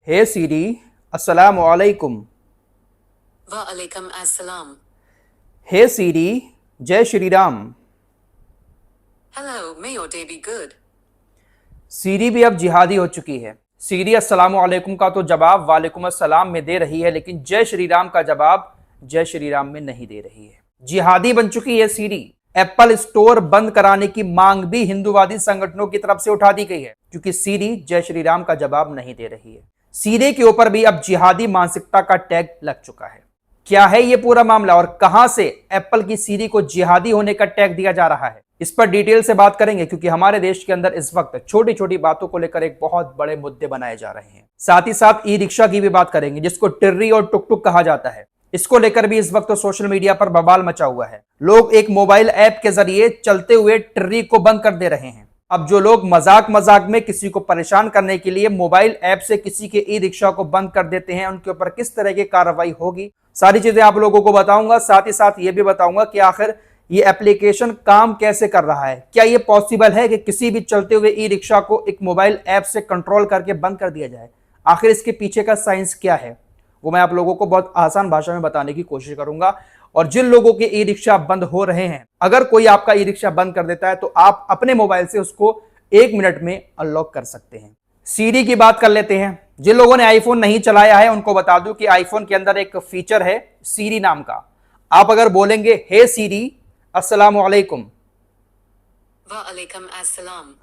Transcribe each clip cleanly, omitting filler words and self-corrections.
हे सीरी, अस्सलाम वालेकुम। वालेकुम अस्सलाम। हे सीरी, जय Shri Ram. Hello, may your day be good. सीरी भी अब जिहादी हो चुकी है। सीरी अस्सलाम वालेकुम का तो जवाब वालेकुम अस्सलाम में दे रही है, लेकिन जय श्री राम का जवाब जय श्री राम में नहीं दे रही है। जिहादी बन चुकी है सीरी। एप्पल स्टोर बंद कराने की मांग भी हिंदूवादी संगठनों की तरफ से उठा दी गई है, क्योंकि सीरी जय श्री राम का जवाब नहीं दे रही है। सीरी के ऊपर भी अब जिहादी मानसिकता का टैग लग चुका है। क्या है ये पूरा मामला और कहां से एप्पल की सीरी को जिहादी होने का टैग दिया जा रहा है, इस पर डिटेल से बात करेंगे, क्योंकि हमारे देश के अंदर इस वक्त छोटी छोटी बातों को लेकर एक बहुत बड़े मुद्दे बनाए जा रहे हैं। साथ ही साथ ई रिक्शा की भी बात करेंगे, जिसको टिर्री और टुक टुक कहा जाता है। इसको लेकर भी इस वक्त सोशल मीडिया पर बवाल मचा हुआ है। लोग एक मोबाइल ऐप के जरिए चलते हुए टिर्री को बंद कर दे रहे हैं। अब जो लोग मजाक मजाक में किसी को परेशान करने के लिए मोबाइल ऐप से किसी के ई रिक्शा को बंद कर देते हैं, उनके ऊपर किस तरह की कार्रवाई होगी, सारी चीजें आप लोगों को बताऊंगा। साथ ही साथ ये भी बताऊंगा कि आखिर ये एप्लीकेशन काम कैसे कर रहा है। क्या ये पॉसिबल है कि किसी भी चलते हुए ई रिक्शा को एक मोबाइल ऐप से कंट्रोल करके बंद कर दिया जाए? आखिर इसके पीछे का साइंस क्या है, वो मैं आप लोगों को बहुत आसान भाषा में बताने की कोशिश करूंगा। और जिन लोगों के ई रिक्शा बंद हो रहे हैं, अगर कोई आपका ई रिक्शा बंद कर देता है तो आप अपने मोबाइल से उसको 1 मिनट में अनलॉक कर सकते हैं। सीरी की बात कर लेते हैं। जिन लोगों ने आईफोन नहीं चलाया है उनको बता दूं कि आईफोन के अंदर एक फीचर है सीरी नाम का। आप अगर बोलेंगे हे सीरी अस्सलाम वालेकुम, वालेकुम अस्सलाम।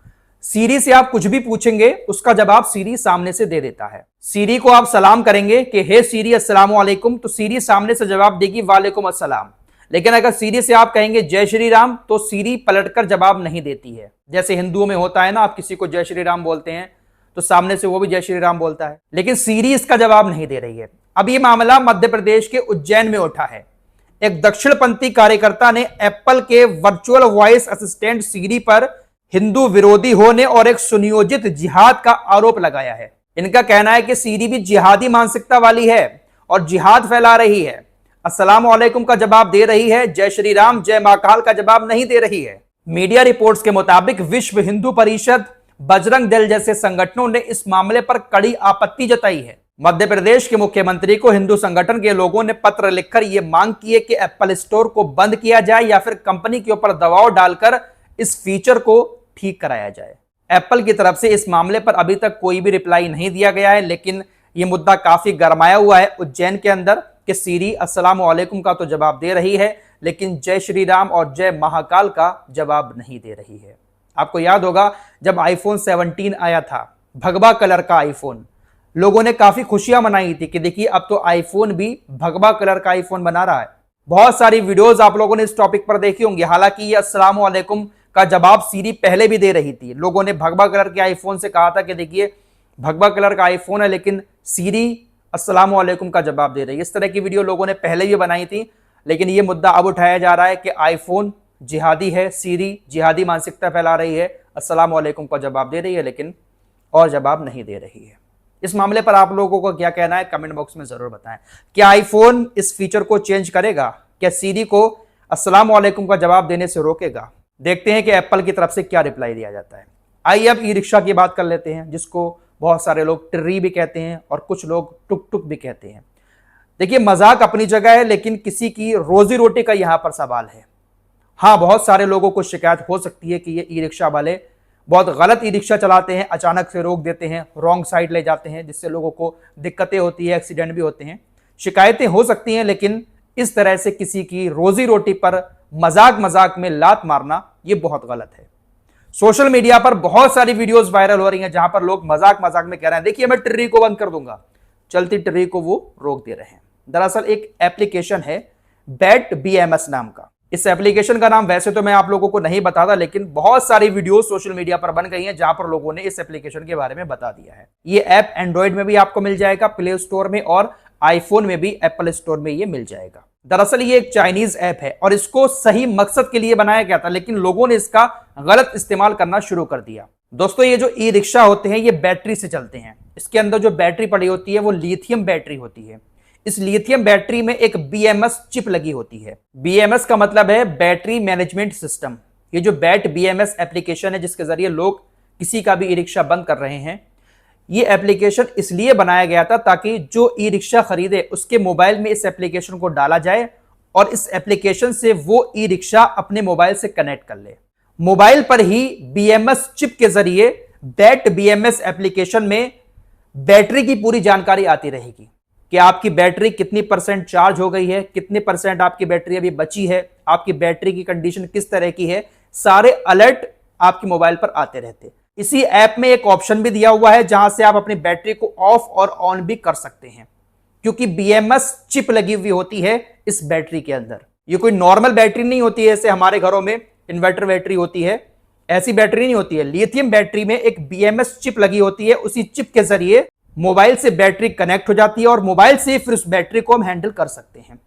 सीरी से आप कुछ भी पूछेंगे उसका जवाब सीरी सामने से दे देता है। सीरी को आप सलाम करेंगे कि हे सीरी अस्सलाम वालेकुम, तो सीरी सामने से जवाब देगी वालेकुम अस्सलाम। लेकिन अगर सीरी से आप कहेंगे जय श्री राम, तो सीरी पलटकर जवाब नहीं देती है। जैसे हिंदुओं में होता है ना, आप किसी को जय श्री राम बोलते हैं तो सामने से वो भी जय श्री राम बोलता है, लेकिन सीरी इसका जवाब नहीं दे रही है। अब ये मामला मध्य प्रदेश के उज्जैन में उठा है। एक दक्षिणपंथी कार्यकर्ता ने एप्पल के वर्चुअल वॉइस असिस्टेंट सीरी पर हिंदू विरोधी होने और एक सुनियोजित जिहाद का आरोप लगाया है। इनका कहना है कि सीरी भी जिहादी मानसिकता वाली है और जिहाद फैला रही है। अस्सलाम वालेकुम का जवाब दे रही है, जय श्री राम जय महाकाल का जवाब नहीं दे रही है। मीडिया रिपोर्ट्स के मुताबिक विश्व हिंदू परिषद, बजरंग दल जैसे संगठनों ने इस मामले पर कड़ी आपत्ति जताई है। मध्य प्रदेश के मुख्यमंत्री को हिंदू संगठन के लोगों ने पत्र लिखकर यह मांग की है कि एप्पल स्टोर को बंद किया जाए या फिर कंपनी के ऊपर दबाव डालकर इस फीचर को ठीक कराया जाए। एप्पल की तरफ से इस मामले पर अभी तक कोई भी रिप्लाई नहीं दिया गया है, लेकिन यह मुद्दा काफी गरमाया हुआ है उज्जैन के अंदर कि सीरी अस्सलाम वालेकुम का तो जवाब दे रही है, लेकिन जय श्री राम और जय महाकाल का जवाब नहीं दे रही है। आपको याद होगा जब आईफोन 17 आया था, भगवा कलर का आईफोन, लोगों ने काफी खुशियां मनाई थी कि देखिए अब तो आईफोन भी भगवा कलर का आईफोन बना रहा है। बहुत सारी वीडियोस आप लोगों ने इस टॉपिक पर देखी होंगी। हालांकि ये अस्सलाम वालेकुम का जवाब सीरी पहले भी दे रही थी। लोगों ने भगवा कलर के आईफोन से कहा था कि देखिए भगवा कलर का आईफोन है, लेकिन सीरी अस्सलाम वालेकुम का जवाब दे रही है। इस तरह की वीडियो लोगों ने पहले भी बनाई थी, लेकिन यह मुद्दा अब उठाया जा रहा है कि आईफोन जिहादी है, सीरी जिहादी मानसिकता फैला रही है, अस्सलाम वालेकुम का जवाब दे रही है लेकिन और जवाब नहीं दे रही है। इस मामले पर आप लोगों को क्या कहना है कमेंट बॉक्स में जरूर बताएं। क्या आईफोन इस फीचर को चेंज करेगा? क्या सीरी को अस्सलाम वालेकुम का जवाब देने से रोकेगा? देखते हैं कि एप्पल की तरफ से क्या रिप्लाई दिया जाता है। आइए अब ई रिक्शा की बात कर लेते हैं, जिसको बहुत सारे लोग टिर्री भी कहते हैं और कुछ लोग टुक टुक भी कहते हैं। देखिए मजाक अपनी जगह है, लेकिन किसी की रोजी रोटी का यहां पर सवाल है। हाँ, बहुत सारे लोगों को शिकायत हो सकती है कि ये ई रिक्शा वाले बहुत गलत ई रिक्शा चलाते हैं, अचानक से रोक देते हैं, रॉन्ग साइड ले जाते हैं, जिससे लोगों को दिक्कतें होती है, एक्सीडेंट भी होते हैं। शिकायतें हो सकती हैं, लेकिन इस तरह से किसी की रोजी रोटी पर मजाक मजाक में लात मारना ये बहुत गलत है। सोशल मीडिया पर बहुत सारी वीडियोस वायरल हो रही हैं जहां पर लोग मजाक मजाक में कह रहे हैं देखिए मैं टिर्री को बंद कर दूंगा, चलती टिर्री को वो रोक दे रहे हैं। दरअसल एक एप्लीकेशन है बैट BMS नाम का। इस एप्लीकेशन का नाम वैसे तो मैं आप लोगों को नहीं बताता, लेकिन बहुत सारी वीडियो सोशल मीडिया पर बन गई हैं जहां पर लोगों ने इस एप्लीकेशन के बारे में बता दिया है। ये ऐप एंड्रॉइड में भी आपको मिल जाएगा प्ले स्टोर में, और आईफोन में भी एप्पल स्टोर में ये मिल जाएगा। दरअसल ये एक चाइनीज ऐप है और इसको सही मकसद के लिए बनाया गया था, लेकिन लोगों ने इसका गलत इस्तेमाल करना शुरू कर दिया। दोस्तों ये जो ई रिक्शा होते हैं ये बैटरी से चलते हैं। इसके अंदर जो बैटरी पड़ी होती है वो लिथियम बैटरी होती है। इस लिथियम बैटरी में एक BMS चिप लगी होती है। BMS का मतलब है बैटरी मैनेजमेंट सिस्टम। ये जो बैट BMS एप्लीकेशन है जिसके जरिए लोग किसी का भी ई रिक्शा बंद कर रहे हैं, ये एप्लीकेशन इसलिए बनाया गया था ताकि जो ई रिक्शा खरीदे उसके मोबाइल में इस एप्लीकेशन को डाला जाए और इस एप्लीकेशन से वो ई रिक्शा अपने मोबाइल से कनेक्ट कर ले। मोबाइल पर ही बीएमएस चिप के जरिए बैट बीएमएस एप्लीकेशन में बैटरी की पूरी जानकारी आती रहेगी कि आपकी बैटरी कितनी परसेंट चार्ज हो गई है, कितनी परसेंट आपकी बैटरी अभी बची है, आपकी बैटरी की कंडीशन किस तरह की है, सारे अलर्ट आपके मोबाइल पर आते रहते। इसी ऐप में एक ऑप्शन भी दिया हुआ है जहां से आप अपनी बैटरी को ऑफ और ऑन भी कर सकते हैं, क्योंकि बीएमएस चिप लगी हुई होती है इस बैटरी के अंदर। ये कोई नॉर्मल बैटरी नहीं होती है जैसे हमारे घरों में इन्वर्टर बैटरी होती है, ऐसी बैटरी नहीं होती है। लिथियम बैटरी में एक बीएमएस चिप लगी होती है, उसी चिप के जरिए मोबाइल से बैटरी कनेक्ट हो जाती है और मोबाइल से फिर उस बैटरी को हम हैंडल कर सकते हैं।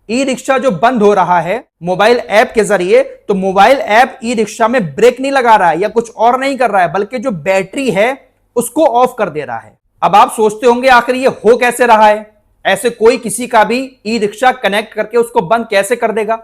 ई रिक्शा जो बंद हो रहा है मोबाइल ऐप के जरिए, तो मोबाइल ऐप ई रिक्शा में ब्रेक नहीं लगा रहा है या कुछ और नहीं कर रहा है, बल्कि जो बैटरी है उसको ऑफ कर दे रहा है। अब आप सोचते होंगे आखिर ये हो कैसे रहा है, ऐसे कोई किसी का भी ई रिक्शा कनेक्ट करके उसको बंद कैसे कर देगा?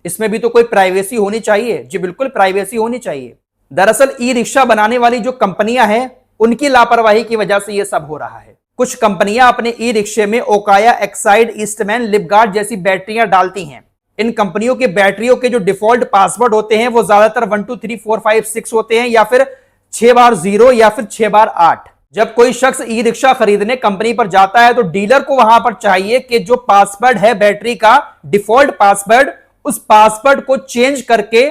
इसमें भी तो कोई प्राइवेसी होनी चाहिए। जी बिल्कुल, प्राइवेसी होनी चाहिए। दरअसल ई रिक्शा बनाने वाली जो कंपनियां हैं उनकी लापरवाही की वजह से यह सब हो रहा है। कुछ कंपनियां अपने ई रिक्शे में ओकाया, एक्साइड, ईस्टमैन, लिपगार्ड जैसी बैटरियां डालती हैं। इन कंपनियों के बैटरियों के जो डिफॉल्ट पासवर्ड होते हैं वो ज्यादातर 1 2 3 4 5 6 होते हैं, या फिर 6 बार 0 या फिर 6 बार 8। जब कोई शख्स ई रिक्शा खरीदने कंपनी पर जाता है तो डीलर को वहां पर चाहिए कि जो पासवर्ड है बैटरी का डिफॉल्ट पासवर्ड, उस पासवर्ड को चेंज करके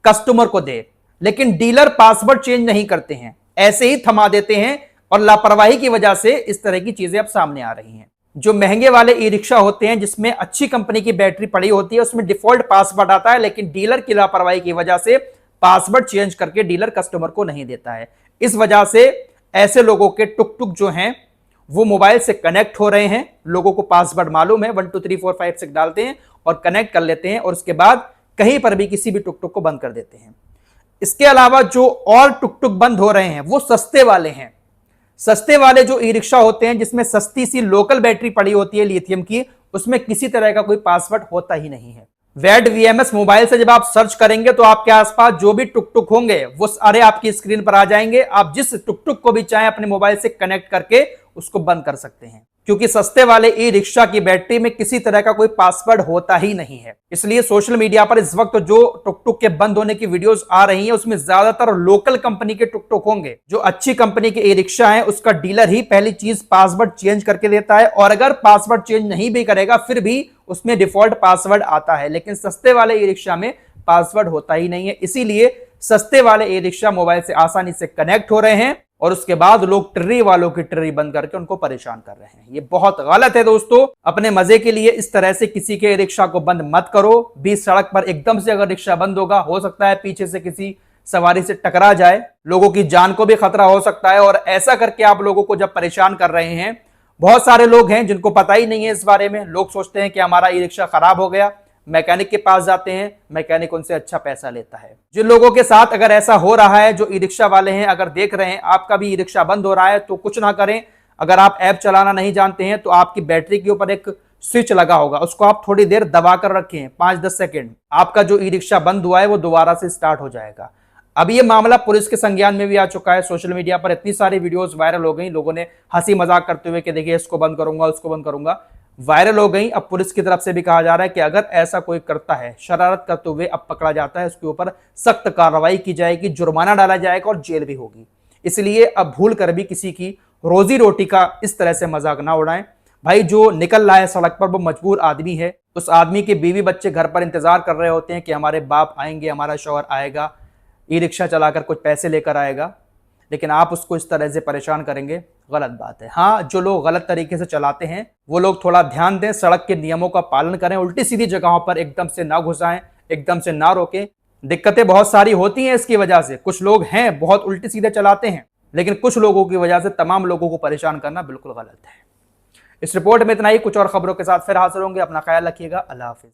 कस्टमर को दे, लेकिन डीलर पासवर्ड चेंज नहीं करते हैं, ऐसे ही थमा देते हैं और लापरवाही की वजह से इस तरह की चीजें अब सामने आ रही हैं। जो महंगे वाले ई रिक्शा होते हैं जिसमें अच्छी कंपनी की बैटरी पड़ी होती है उसमें डिफॉल्ट पासवर्ड आता है, लेकिन डीलर की लापरवाही की वजह से पासवर्ड चेंज करके डीलर कस्टमर को नहीं देता है। इस वजह से ऐसे लोगों के टुक टुक जो हैं वो मोबाइल से कनेक्ट हो रहे हैं। लोगों को पासवर्ड मालूम है, 1 2 3 4 5 6 डालते हैं और कनेक्ट कर लेते हैं और उसके बाद कहीं पर भी किसी भी टुक टुक को बंद कर देते हैं। इसके अलावा जो और टुक टुक बंद हो रहे हैं वो सस्ते वाले हैं। सस्ते वाले जो ई रिक्शा होते हैं जिसमें सस्ती सी लोकल बैटरी पड़ी होती है लिथियम की, उसमें किसी तरह का कोई पासवर्ड होता ही नहीं है। वैट वीएमएस मोबाइल से जब आप सर्च करेंगे तो आपके आसपास जो भी टुक टुक होंगे वो सारे आपकी स्क्रीन पर आ जाएंगे। आप जिस टुक टुक को भी चाहें अपने मोबाइल से कनेक्ट करके उसको बंद कर सकते हैं, क्योंकि सस्ते वाले ई रिक्शा की बैटरी में किसी तरह का कोई पासवर्ड होता ही नहीं है। इसलिए सोशल मीडिया पर इस वक्त जो टुक टुक के बंद होने की वीडियोस आ रही हैं उसमें ज्यादातर लोकल कंपनी के टुक टुक होंगे। जो अच्छी कंपनी के ई रिक्शा है उसका डीलर ही पहली चीज पासवर्ड चेंज करके देता है, और अगर पासवर्ड चेंज नहीं भी करेगा फिर भी उसमें डिफॉल्ट पासवर्ड आता है, लेकिन सस्ते वाले ई रिक्शा में पासवर्ड होता ही नहीं है। इसीलिए सस्ते वाले ई रिक्शा मोबाइल से आसानी से कनेक्ट हो रहे हैं और उसके बाद लोग ट्री वालों की ट्री बंद करके उनको परेशान कर रहे हैं। ये बहुत गलत है दोस्तों। अपने मजे के लिए इस तरह से किसी के रिक्शा को बंद मत करो। बीच सड़क पर एकदम से अगर रिक्शा बंद होगा, हो सकता है पीछे से किसी सवारी से टकरा जाए, लोगों की जान को भी खतरा हो सकता है। और ऐसा करके आप लोगों को जब परेशान कर रहे हैं, बहुत सारे लोग हैं जिनको पता ही नहीं है इस बारे में। लोग सोचते हैं कि हमारा ई रिक्शा खराब हो गया, मैकेनिक के पास जाते हैं, मैकेनिक उनसे अच्छा पैसा लेता है। जिन लोगों के साथ अगर ऐसा हो रहा है, जो ई रिक्शा वाले हैं, अगर देख रहे हैं आपका भी ई रिक्शा बंद हो रहा है, तो कुछ ना करें। अगर आप ऐप चलाना नहीं जानते हैं तो आपकी बैटरी के ऊपर एक स्विच लगा होगा, उसको आप थोड़ी देर दबा कर रखें, 5-10 सेकेंड, आपका जो ई रिक्शा बंद हुआ है वो दोबारा से स्टार्ट हो जाएगा। अब ये मामला पुलिस के संज्ञान में भी आ चुका है। सोशल मीडिया पर इतनी सारी वीडियोस वायरल हो गई, लोगों ने हंसी मजाक करते हुए कि देखिए इसको बंद करूंगा, उसको बंद करूंगा, वायरल हो गई। अब पुलिस की तरफ से भी कहा जा रहा है कि अगर ऐसा कोई करता है, शरारत करते हुए अब पकड़ा जाता है, उसके ऊपर सख्त कार्रवाई की जाएगी, जुर्माना डाला जाएगा और जेल भी होगी। इसलिए अब भूल कर भी किसी की रोजी रोटी का इस तरह से मजाक ना उड़ाएं। भाई जो निकल रहा है सड़क पर वो मजबूर आदमी है, उस आदमी के बीवी बच्चे घर पर इंतजार कर रहे होते हैं कि हमारे बाप आएंगे, हमारा शौहर आएगा, ई रिक्शा चलाकर कुछ पैसे लेकर आएगा, लेकिन आप उसको इस तरह से परेशान करेंगे, गलत बात है। हाँ, जो लोग गलत तरीके से चलाते हैं वो लोग थोड़ा ध्यान दें, सड़क के नियमों का पालन करें, उल्टी सीधी जगहों पर एकदम से ना घुसाएं, एकदम से ना रोकें। दिक्कतें बहुत सारी होती हैं इसकी वजह से। कुछ लोग हैं बहुत उल्टी सीधे चलाते हैं, लेकिन कुछ लोगों की वजह से तमाम लोगों को परेशान करना बिल्कुल गलत है। इस रिपोर्ट में इतना ही। कुछ और खबरों के साथ फिर हाजिर होंगे। अपना ख्याल रखिएगा। अल्लाह हाफिज।